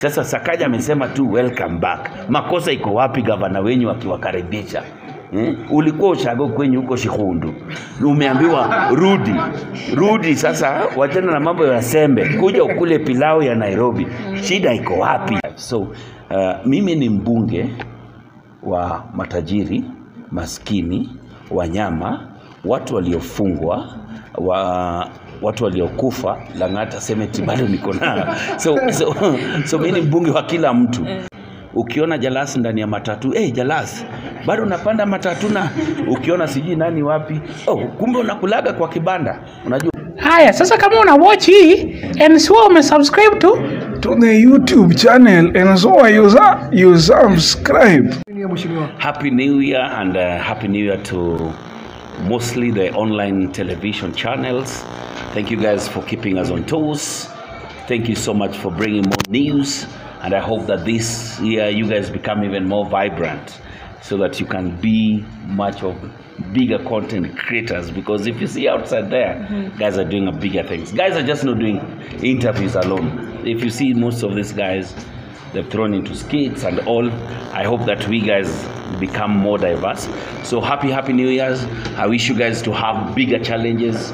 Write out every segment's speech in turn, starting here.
Sasa Sakaja amesema tu welcome back. Makosa iko wapi gavana wenyu akiwakaribisha? Ulikuwa ushago kwenye huko Shikundu. Umeambiwa rudi sasa wachana na mambo ya sembe. Kuja ukule pilau ya Nairobi. Shida iko wapi? So mimi ni mbunge wa matajiri, maskini, wanyama, watu waliofungwa, watu waliokufa. Lang'ata Cemetery bado niko na. So mimi ni mbunge wa kila mtu. Ukiona Jalas ndani ya matatu, Jalas bado unapanda matatu, na ukiona siji nani wapi, kumbe unakulaga kwa kibanda. Unajua haya. Sasa kama una watch hii and so umesubscribe to the YouTube channel and so you subscribe. Happy New Year, and Happy New Year to mostly the online television channels. Thank you guys for keeping us on toes. Thank you so much for bringing more news, and I hope that this year you guys become even more vibrant so that you can be much of bigger content creators, because if you see outside there, guys are doing bigger things. Guys are just not doing interviews alone. If you see most of these guys, they've thrown into skits and all. I hope that we guys become more diverse. So happy New Year's. I wish you guys to have bigger challenges.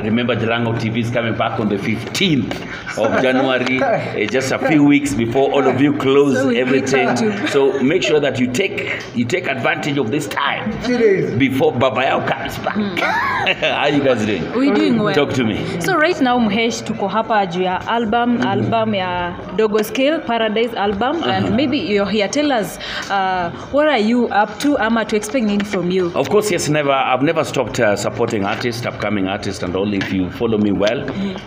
Remember, Jalango TV is coming back on the 15th of January, just a few weeks before all of you close everything. So make sure that you take advantage of this time before Babayao comes back. How are you guys doing? We're doing well. Talk to me. So right now, Muhesh, tuko hapa juu ya album ya Dogo Scale Paradise album, and maybe you're here. Tell us, what are you up to? Ama to expect anything from you? Of course, yes. I've never stopped supporting artists, upcoming artists, and all. If you follow me well,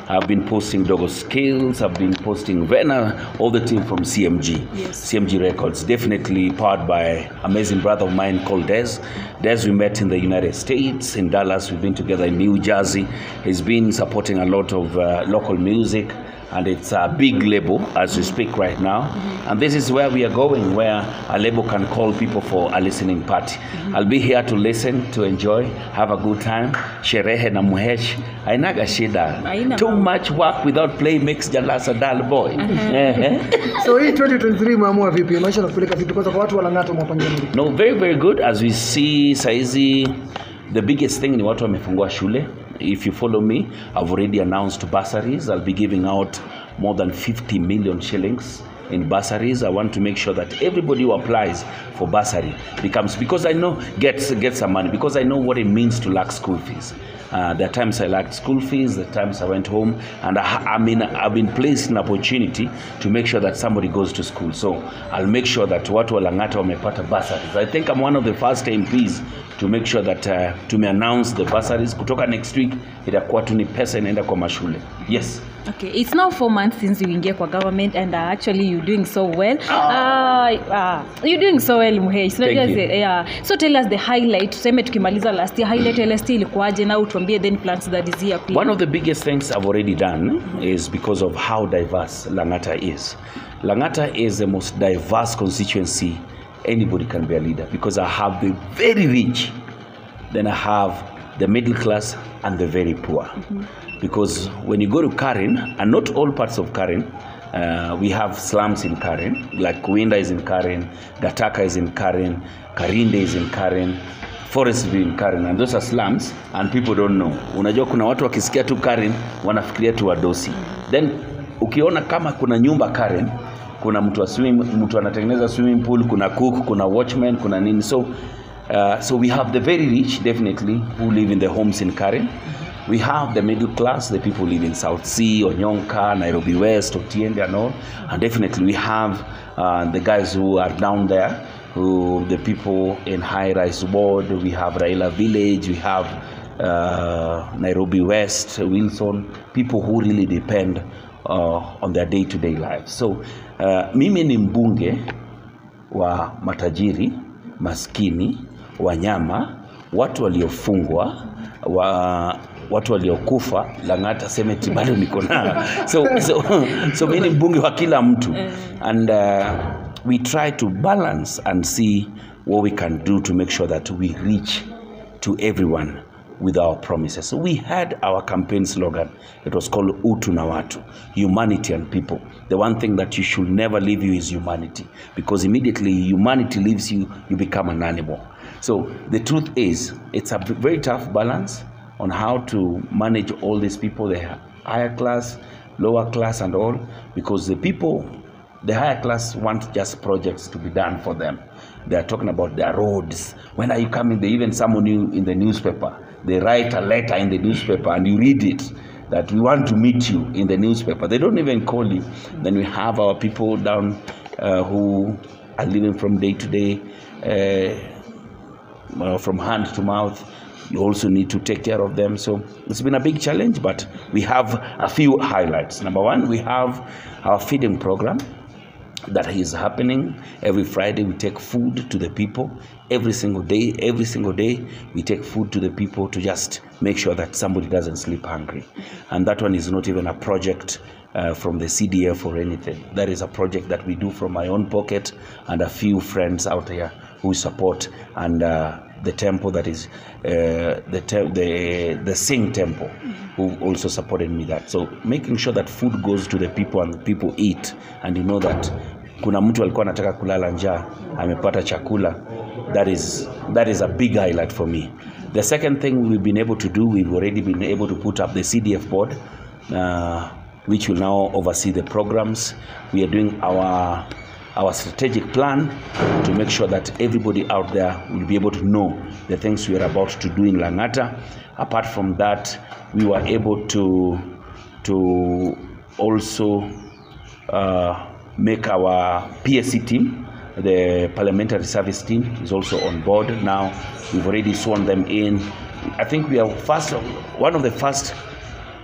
I've been posting Dogo Skills, I've been posting Vena, all the team from CMG. Yes. CMG Records, definitely powered by amazing brother of mine called Des. We met in the United States, in Dallas. We've been together in New Jersey. He's been supporting a lot of local music, and it's a big label as we speak right now. And this is where we are going, where a label can call people for a listening party. I'll be here to listen, to enjoy, have a good time. Sherehe na Muhesh ainaga shida. Too much work without play makes Jalas a dull boy. So in 2023 maamua vipi? Maisha nakupeleka vipi kwa watu wa Lang'ata mwapangia nini? No, very good. As we see saizi, the biggest thing ni watu wamefungua shule. If you follow me, I've already announced bursaries. I'll be giving out more than 50 million shillings in bursaries. I want to make sure that everybody who applies for bursary because I know gets some money, because I know what it means to lack school fees. There are times I lacked school fees, there are times I went home, and I've been placed in an opportunity to make sure that somebody goes to school. So I'll make sure that watu wa Lang'ata wamepata bursaries. I think I'm one of the first MPs to make sure that announce the bursaries. Kutoka next week, itakuwa tu ni pesa inaenda kwa mashule. Yes. Okay, it's now 4 months since you ingia kwa government, and actually you're doing so well. You're doing so well, Muhesh. So tell us the highlight. Tuseme tukimaliza last year, highlight LST ilikuwaje, na utuambie then plans that is here, please. One of the biggest things I've already done is because of how diverse Lang'ata is. Lang'ata is the most diverse constituency anybody can be a leader, because I have the very rich, then I have the middle class and the very poor. Because when you go to Karen, and not all parts of Karen, we have slums in Karen, like Kuinda is in Karen, Gataka is in Karen, Karinde is in Karen, Forest View in Karen, and those are slums, and people don't know. Unajua kuna watu wakisikia tu Karen, wanafikiria tu wadosi. Then ukiona kama kuna nyumba Karen, kuna mtu anatengeneza swimming pool, kuna cook, kuna watchman, kuna nini. So we have the very rich, definitely, who live in the homes in Karen. We have the middle class, the people who live in South Sea, Onyonka, Nairobi West, Otiende and all. And definitely we have the guys who are down there, the people in High Rise Ward. We have Raila Village, we have Nairobi West, Wilson, people who really depend on their day-to-day lives. So mimi ni mbunge wa matajiri, maskini, wanyama, watu waliofungwa, watu waliokufa. Lang'ata Cemetery bado niko na. So mimi ni mbunge wa kila mtu, and we try to balance and see what we can do to make sure that we reach to everyone with our promises. So we had our campaign slogan. It was called Utu na Watu, humanity and people. The one thing that you should never leave you is humanity, because immediately humanity leaves you, you become an animal. So the truth is, it's a very tough balance on how to manage all these people, the higher class, lower class and all, because the people, the higher class want just projects to be done for them. They are talking about their roads. When are you coming? They even summon you in the newspaper. They write a letter in the newspaper and you read it, that we want to meet you in the newspaper. They don't even call you. Then we have our people down who are living from day to day, from hand to mouth. You also need to take care of them. So it's been a big challenge, but we have a few highlights. Number one, we have our feeding program that is happening. Every Friday we take food to the people. Every single day we take food to the people to just make sure that somebody doesn't sleep hungry. And that one is not even a project from the CDF or anything. That is a project that we do from my own pocket and a few friends out here who support, and the temple that is the Sing temple, who also supported me that. So making sure that food goes to the people and the people eat, and you know that kuna mtu alikuwa anataka kulala njaa amepata chakula. That is a big highlight for me. The second thing we've been able to do, we've already been able to put up the CDF board, which will now oversee the programs. We are doing our strategic plan to make sure that everybody out there will be able to know the things we are about to do in Langata. Apart from that, we were able to also make our PSC team, the parliamentary service team, is also on board now. We've already sworn them in. I think we are one of the first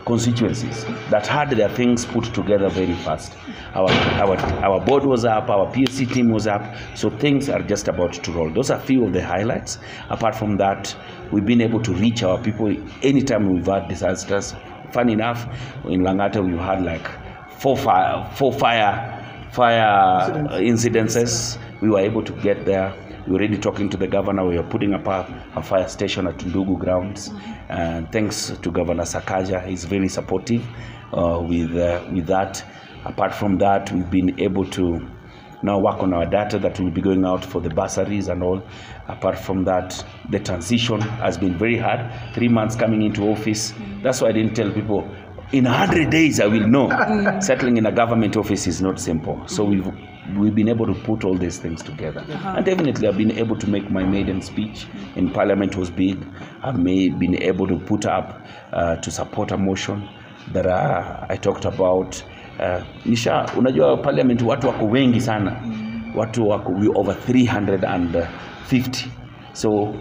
constituencies that had their things put together very fast. Our board was up, our PSC team was up, so things are just about to roll. Those are a few of the highlights. Apart from that, we've been able to reach our people anytime we've had disasters. Fun enough, in Langata we had like four fire incidences. We were able to get there. We're already talking to the governor. We are putting up a fire station at Tundugu grounds. And thanks to Governor Sakaja, he's very supportive with that. Apart from that, we've been able to now work on our data that will be going out for the bursaries and all. Apart from that, the transition has been very hard. 3 months coming into office. That's why I didn't tell people, in 100 days I will know. Settling in a government office is not simple. So we've been able to put all these things together. And definitely I've been able to make my maiden speech in Parliament was big. I've been able to put up to support a motion that I talked about. Unajua Parliament watu wako wengi sana. Watu wako over 350. So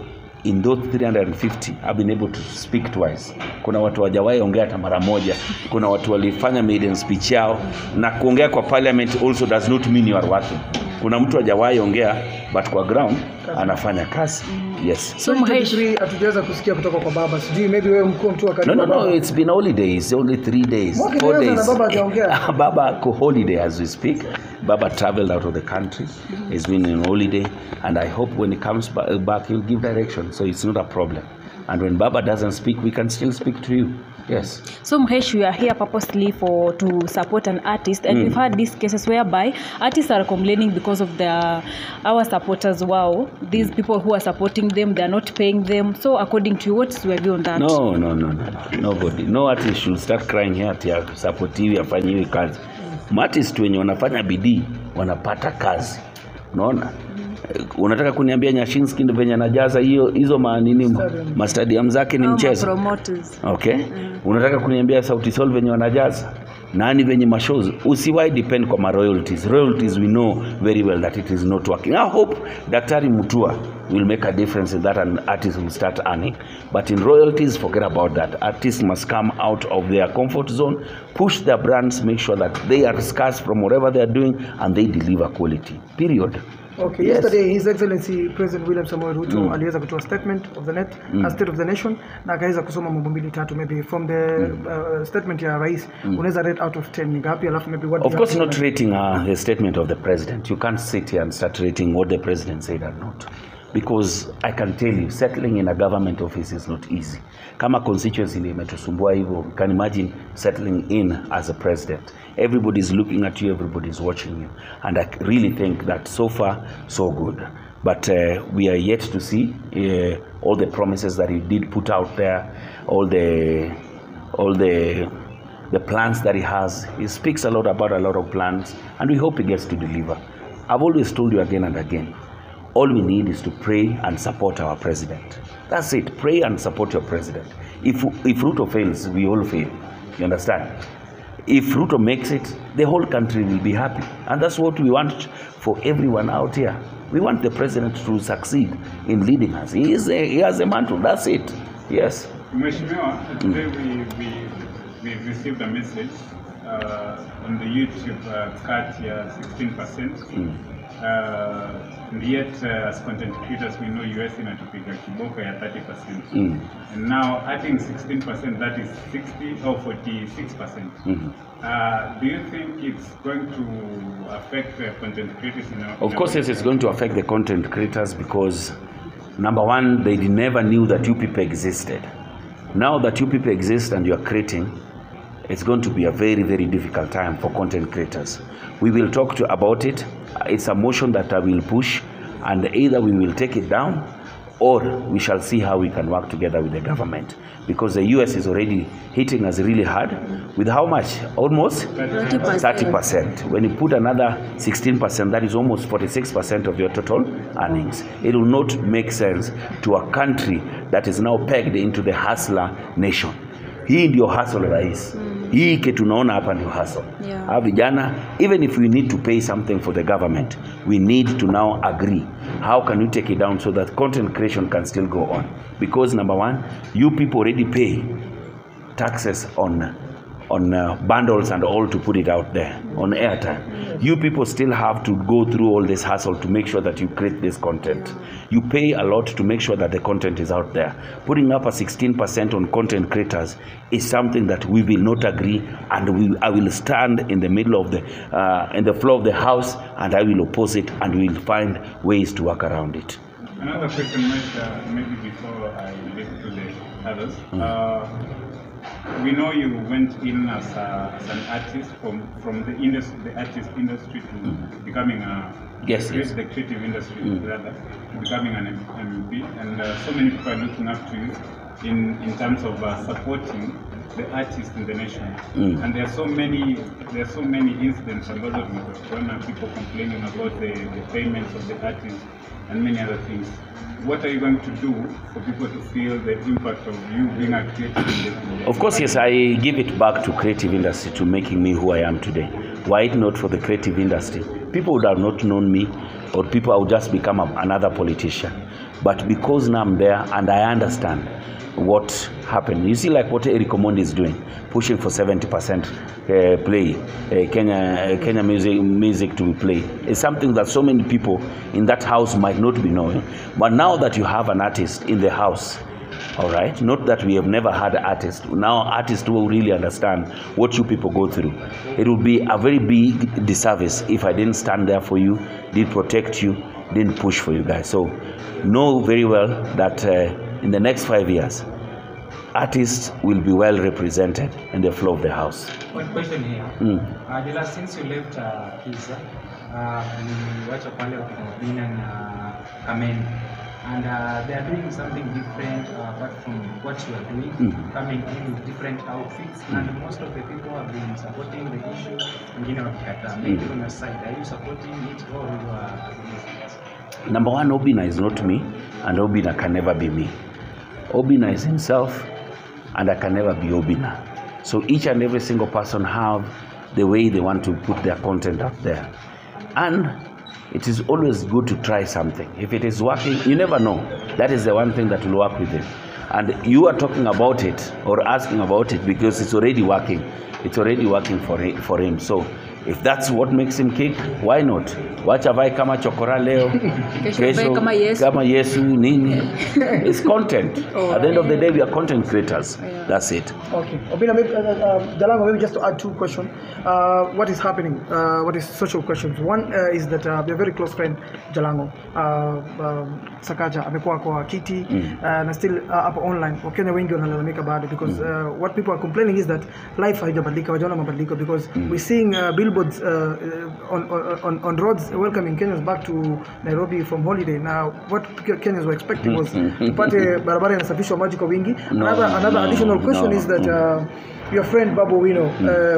in those 350, I've been able to speak twice. Kuna watu wajawahi ongea hata mara moja. Kuna watu walifanya maiden speech yao. Na kuongea kwa Parliament also does not mean you are working. Kuna mtu hajawahi ongea, but kwa ground anafanya kazi. Yes. So 23 hatujaweza kusikia kutoka kwa baba. Sijui maybe wewe mkuu mtu wakati. No, it's been holidays, only 3 days. 4 days. Baba hajaongea. Baba ko holiday as we speak. Baba traveled out of the country. He's been on holiday, and I hope when he comes back he'll give direction. So it's not a problem. And when Baba doesn't speak, we can still speak to you. Yes. So Mhesh, we are here purposely to support an artist, and we've had these cases whereby artists are complaining because of our supporters. Wow, these people who are supporting them, they are not paying them. So according to you, what's your view on that? No. Nobody. No artist should start crying here ati supportiwi afanyiwe kazi. Artists wenye wanafanya bidii wanapata kazi. Unaona? Unataka kuniambia Nyashinski ndio venye anajaza hizo manini stadium zake ni mchezo? Okay. Unataka kuniambia Sauti Sol venye wanajaza? Nani venye mashows? Usiwai depend kwa royalties. Royalties we know very well that it is not working. I hope Daktari Mutua will make a difference in that and artists will start earning. But in royalties, forget about that. Artists must come out of their comfort zone, push their brands, make sure that they are scarce from whatever they are doing and they deliver quality. Period. Okay, yes. Yesterday His Excellency President William Samoei Ruto aliweza kutoa statement of the net, a state of the nation, na akaweza kusoma mambo mbili tatu. Maybe from the statement ya rais, unaweza rate out of 10 ngapi, alafu maybe what. Of course not rating the statement of the president. You can't sit here and start rating what the president said or not. because I can tell you settling in a government office is not easy. Kama constituency imetusumbua hivyo, you can imagine settling in as a president. Everybody's looking at you, everybody's watching you, and I really think that so far so good. But we are yet to see all the promises that he did put out there, all the plans that he has. He speaks a lot about a lot of plans, and we hope he gets to deliver. I've always told you again and again, all we need is to pray and support our president. That's it. Pray and support your president. If Ruto fails, we all fail. You understand? If Ruto makes it, the whole country will be happy. And that's what we want for everyone out here. We want the president to succeed in leading us. He has a mantle. That's it. Yes. Mheshimiwa, today we received a message on the YouTube cut here 16%. And yet, as content creators, we know US inatupiga kiboko ya 30%. And now adding 16%, that is 60 or 46%. Do you think it's going to affect the content creators? Of course, yes, it's going to affect the content creators because, number one, they never knew that you people existed. Now that you people exist and you are creating, it's going to be a very, very difficult time for content creators. We will talk about it. It's a motion that I will push, and either we will take it down or we shall see how we can work together with the government, because the US is already hitting us really hard with how much? Almost 30%. When you put another 16%, that is almost 46% of your total earnings. It will not make sense to a country that is now pegged into the hustler nation. Hii ndio hustle rais. Hii kitu tunaona hapa ndio hustle. Vijana, even if we need to pay something for the government, we need to now agree. How can we take it down so that content creation can still go on? Because number one, you people already pay taxes on bundles and all to put it out there, on airtime. You people still have to go through all this hassle to make sure that you create this content. You pay a lot to make sure that the content is out there. Putting up a 16% on content creators is something that we will not agree, and I will stand in the middle of in the floor of the house, and I will oppose it, and we will find ways to work around it. Another question, maybe before I leave to the others. We know you went in as an artist from the artist industry to becoming the creative industry, rather, becoming an MP, and so many people are looking up to you in terms of supporting the artists in the nation. And there are so many incidents about people complaining about the payments of the artists and many other things. What are you going to do for people to feel the impact of you being a creative industry? Of course, yes, I give it back to creative industry to making me who I am today. Were it not for the creative industry, people would have not known me, or people would just become another politician. But because now I'm there and I understand what happened. You see, like what Eric Omondi is doing, pushing for 70% play, Kenya music to be played. It's something that so many people in that house might not be knowing. But now that you have an artist in the house, all right, not that we have never had an artist. Now artists will really understand what you people go through. It would be a very big disservice if I didn't stand there for you, didn't protect you, didn't push for you guys. So know very well that in the next 5 years, artists will be well represented in the floor of the house. One question here. Since you left Pizza, you watch a panel of Bin and Amen, and they are doing something different apart from what you are doing, coming in with different outfits, and most of the people have been supporting the issue. Maybe on your side, are you supporting it or you are against it? Number one, Obina is not me, and Obina can never be me. Obina is himself, and I can never be Obina. So each and every single person have the way they want to put their content up there. And it is always good to try something. If it is working, you never know. That is the one thing that will work with it. And you are talking about it or asking about it because it's already working. It's already working for him. So If that's what makes him kick, why not? Wacha vai kama chokora leo, Kesho avae kama Yesu. Nini. It's content. At the end of the day, we are content creators. That's it. Okay. Obina, maybe, Jalango, maybe just to add 2 questions. What is happening? What is social questions? One is that we are very close friend, Jalango. Sakaja, amekuwa kwa kiti, na still up online. Wakenya wengi wanalalamika bado because what people are complaining is that life haijabadilika, wajaona mabadiliko because we're seeing billboards on roads welcoming Kenyans back to Nairobi from holiday. Now, what Kenyans were expecting was tupate barabara inasafishwa maji kwa wingi. Another additional question is that your friend Babu Wino,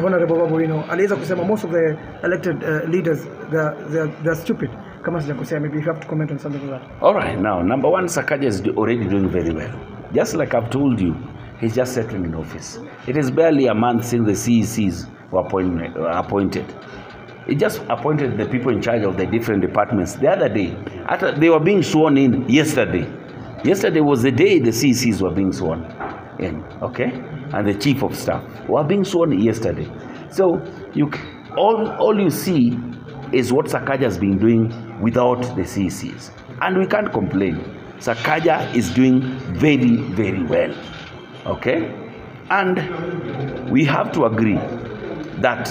Honorable Babu Wino, aliweza kusema most of the elected leaders they're stupid. Kama sijakosea, maybe you have to comment on something like that. All right, now number one, Sakaja is already doing very well. Just like I've told you, he's just settling in office. It is barely a month since the CECs were appointed. He just appointed the people in charge of the different departments the other day. After they were being sworn in yesterday. Yesterday was the day the CECs were being sworn in, okay? And the chief of staff were being sworn yesterday. So all you see is what Sakaja has been doing without the CECs. And we can't complain. Sakaja is doing very, very well, okay? And we have to agree that,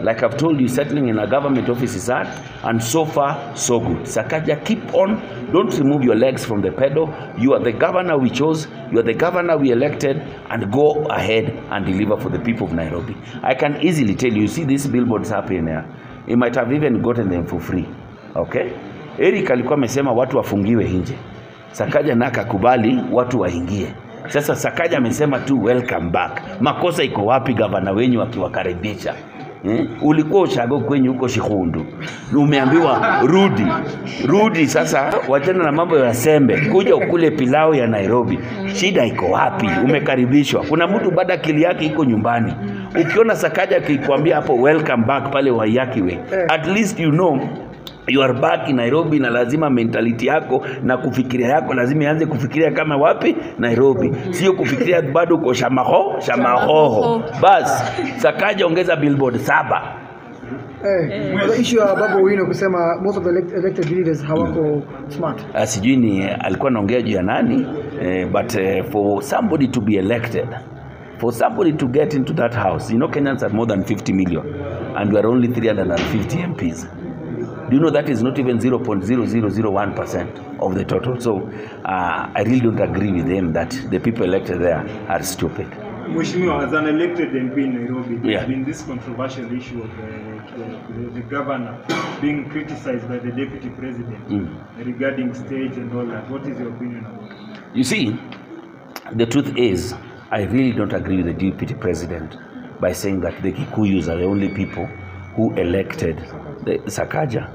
like I've told you, settling in a government office is hard, and so far, so good. Sakaja, keep on. Don't remove your legs from the pedal. You are the governor we chose. You are the governor we elected, and go ahead and deliver for the people of Nairobi. I can easily tell you, see these billboards happening here. He might have even gotten them for free, okay? Eric alikuwa amesema watu wafungiwe nje. Sakaja naka kubali watu waingie. Sasa Sakaja amesema tu welcome back. Makosa iko wapi gavana wenyu akiwakaribisha? Ulikuwa ushago kwenyu huko Shikhundu. Umeambiwa rudi sasa, wachana na mambo ya sembe. Kuja ukule pilau ya Nairobi. Shida iko wapi? Umekaribishwa. Kuna mtu bado akili yake iko nyumbani. Ukiona Sakaja akikwambia hapo welcome back pale Wayakiwe, at least you know you are back in Nairobi, na lazima mentality yako na kufikiria yako lazima ianze kufikiria kama wapi? Nairobi. Sio kufikiria bado uko Shamahoho. Bas, Sakaja ongeza billboard 7. The issue ya Babu Wino kusema most of the elected leaders hawako smart. Sijui ni alikuwa anaongea juu ya nani, but for somebody to be elected, for somebody to get into that house, you know Kenyans are more than 50 million and we are only 350 MPs. Do you know that is not even 0.0001% of the total? So I really don't agree with them that the people elected there are stupid. Mheshimiwa, as an elected MP in Nairobi, there's been this controversial issue of the governor being criticized by the deputy president regarding stage and all that. What is your opinion about that? You see, the truth is, I really don't agree with the deputy president by saying that the Kikuyus are the only people who elected the Sakaja.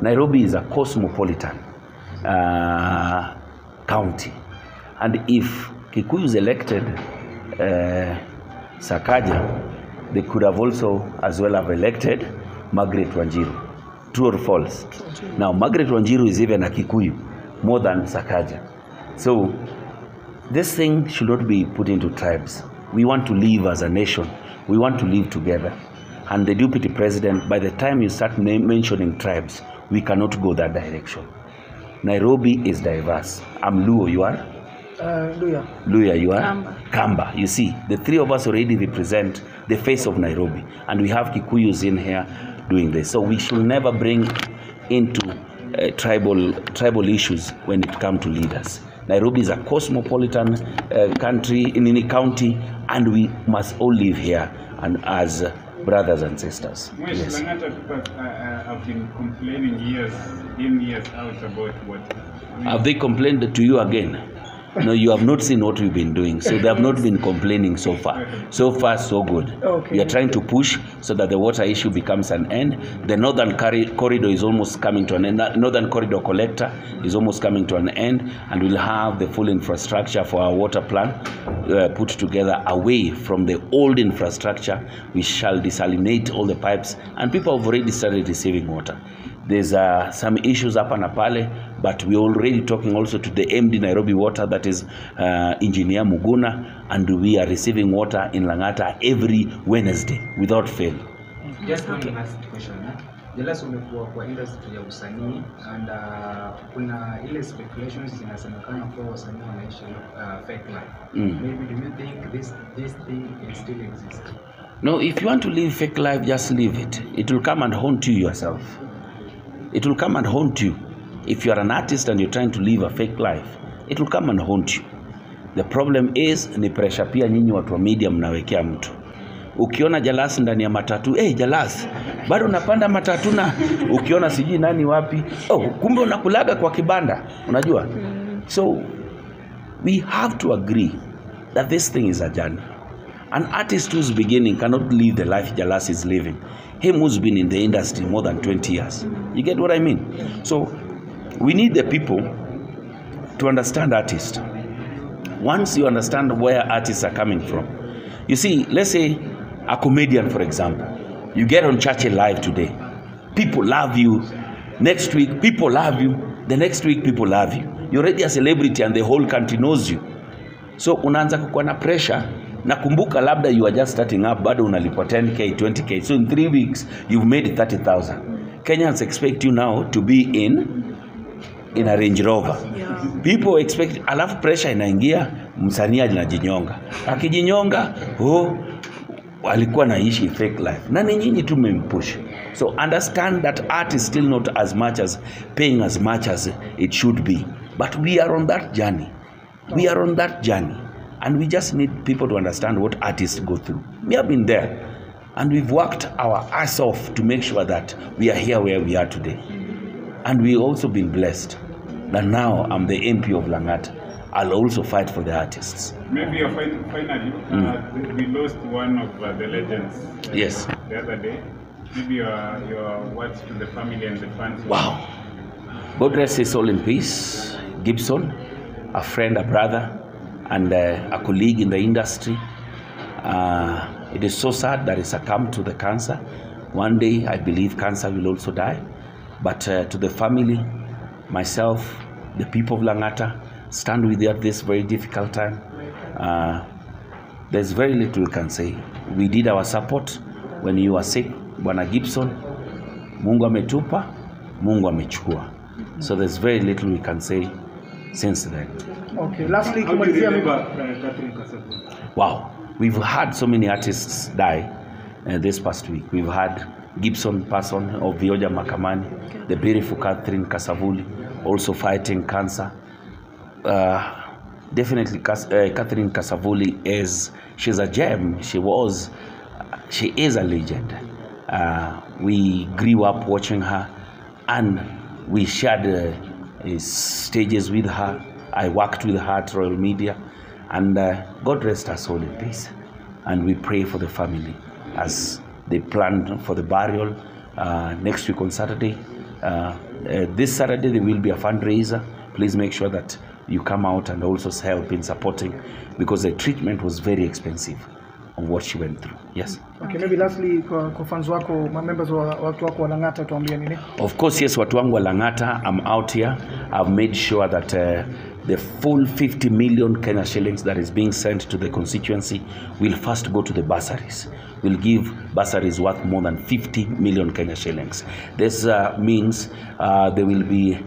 Nairobi is a cosmopolitan county, and if Kikuyus elected Sakaja, they could have also as well have elected Margaret Wanjiru. True or false? Now Margaret Wanjiru is even a Kikuyu more than Sakaja. So this thing should not be put into tribes. We want to live as a nation. We want to live together. And the deputy president, by the time you start mentioning tribes, we cannot go that direction. Nairobi is diverse. I'm Luo, you are? Luya, you are? Kamba. You see, the three of us already represent the face of Nairobi. And we have Kikuyus in here doing this. So we should never bring into tribal issues when it comes to leaders. Nairobi is a cosmopolitan county, in any county, and we must all live here and as brothers and sisters. Yes. Langata have been complaining years in, years out about what? Have they complained to you again? No, you have not seen what we've been doing. So they have not been complaining so far. So far, so good. Okay. We are trying to push so that the water issue becomes an end. The northern corridor is almost coming to an end. Northern corridor collector is almost coming to an end. And we'll have the full infrastructure for our water plant put together away from the old infrastructure. We shall desalinate all the pipes. And people have already started receiving water. There's some issues up and pale, but we're already talking also to the MD Nairobi Water, that is Engineer Muguna, and we are receiving water in Langata every Wednesday without fail. Just one last question. Jalas umekuwa kwa industry ya usanii and kuna ile speculations zinasemekana kwa wasanii wanaishi fake life. Maybe do you think this thing can still exist? No, if you want to live fake life, just live it. It will come and haunt you yourself. It will come and haunt you. If you are an artist and you're trying to live a fake life, it will come and haunt you. The problem is ni pressure pia nyinyi watu wa media mnawekea mtu. Ukiona Jalas ndani ya matatu, Jalas, bado unapanda matatu na ukiona sijui nani wapi, kumbe unakulaga kwa kibanda, unajua? So we have to agree that this thing is a journey. An artist who's beginning cannot live the life Jalas is living. Him who's been in the industry more than 20 years. You get what I mean? So we need the people to understand artists. Once you understand where artists are coming from, you see, let's say a comedian, for example, you get on Churchill Live today, people love you. Next week, people love you. The next week, people love you. You're already a celebrity and the whole country knows you. So unaanza kukuwa na pressure. Nakumbuka labda you are just starting up, bado unalipwa 10k, 20k. So in 3 weeks, you've made 30,000. Kenyans expect you now to be in a Range Rover. Yeah. People expect, alafu pressure inaingia, msanii anajinyonga. Akijinyonga, alikuwa naishi fake life. Na nyinyi tu mmempush. So understand that art is still not as much as paying as much as it should be. But we are on that journey. We are on that journey. And we just need people to understand what artists go through. We have been there. And we've worked our ass off to make sure that we are here where we are today. And we've also been blessed that now I'm the MP of Langata. I'll also fight for the artists. Maybe finally, we lost one of the legends. Yes. The other day. Maybe your words to the family and the fans. Wow. God rest his soul in peace. Gibson, a friend, a brother, and a colleague in the industry. It is so sad that he succumbed to the cancer. One day, I believe cancer will also die. But to the family, myself, the people of Langata, stand with you at this very difficult time. There's very little we can say. We did our support when you were sick. Bwana Gibson, Mungu ametupa, Mungu amechukua. So there's very little we can say since then. Okay, lastly, how do you remember Catherine Kasabuli? Wow, we've had so many artists die this past week. We've had Gibson person of Vioja Makamani, the beautiful Catherine Kasabuli, also fighting cancer. Definitely Catherine Kasabuli she's a gem. She is a legend. We grew up watching her and we shared stages with her. I worked with her at Royal Media, and God rest her soul in peace. And we pray for the family as they plan for the burial next week on Saturday. This Saturday there will be a fundraiser. Please make sure that you come out and also help in supporting, because the treatment was very expensive on what she went through. Yes. Okay, maybe lastly kwa fans wako, members wa watu wako wa Langata, tuambie nini? Of course, yes, watu wangu wa Langata, I'm out here. I've made sure that the full 50 million Kenya shillings that is being sent to the constituency will first go to the bursaries. We'll give bursaries worth more than 50 million Kenya shillings. This means there will be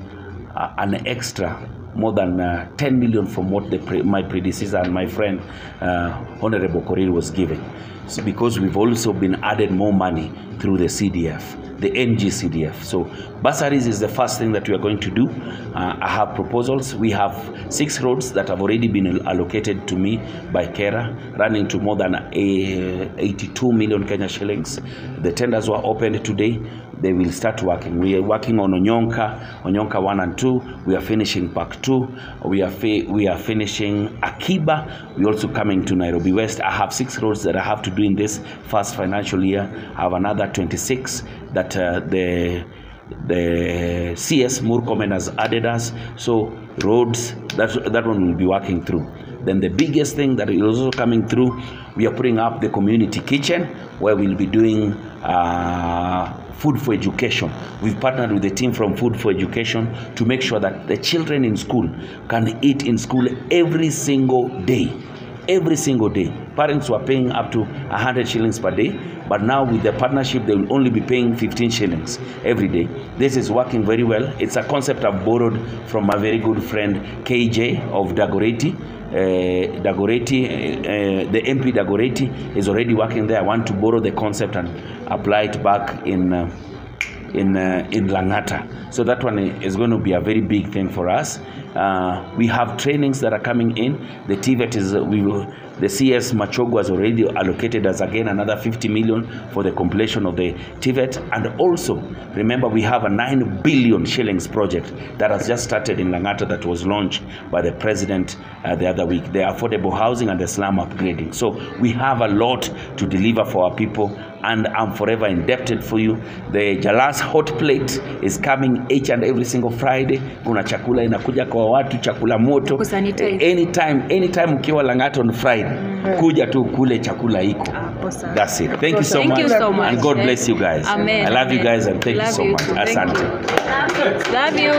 an extra more than 10 million from what my predecessor and my friend Honorable Korir was giving. So because we've also been added more money through the CDF, the NG CDF. So bursaries is the first thing that we are going to do. I have proposals. We have 6 roads that have already been allocated to me by Kera, running to more than 82 million Kenya shillings. The tenders were opened today. They will start working. We are working on Onyonka 1 and 2. We are finishing Park 2. We are finishing Akiba. We also coming to Nairobi West. I have 6 roads that I have to do in this first financial year. I have another 26 that the CS Murkomen has added us. So roads, that one will be working through. Then the biggest thing that is also coming through, we are putting up the community kitchen where we'll be doing food for education. We've partnered with the team from Food for Education to make sure that the children in school can eat in school every single day. every single day. Parents were paying up to 100 shillings per day, but now with the partnership, they will only be paying 15 shillings every day. This is working very well. It's a concept I've borrowed from my very good friend KJ of Dagoretti. The MP Dagoretti is already working there. I want to borrow the concept and apply it back in Langata. So that one is going to be a very big thing for us. We have trainings that are coming in. The TVET is the CS Machogo has already allocated us again another 50 million for the completion of the TVET. And also, remember, we have a 9 billion shillings project that has just started in Langata that was launched by the president the other week. The affordable housing and the slum upgrading. So we have a lot to deliver for our people, and I'm forever indebted for you. The Jalas hot plate is coming each and every single Friday. Kuna chakula inakuja kwa watu, chakula moto. Anytime ukiwa Langata on Friday, kuja tu kule chakula iko. That's it. Thank you so much. And God bless you guys. Amen. I love you guys and thank you so much. Asante. Love you.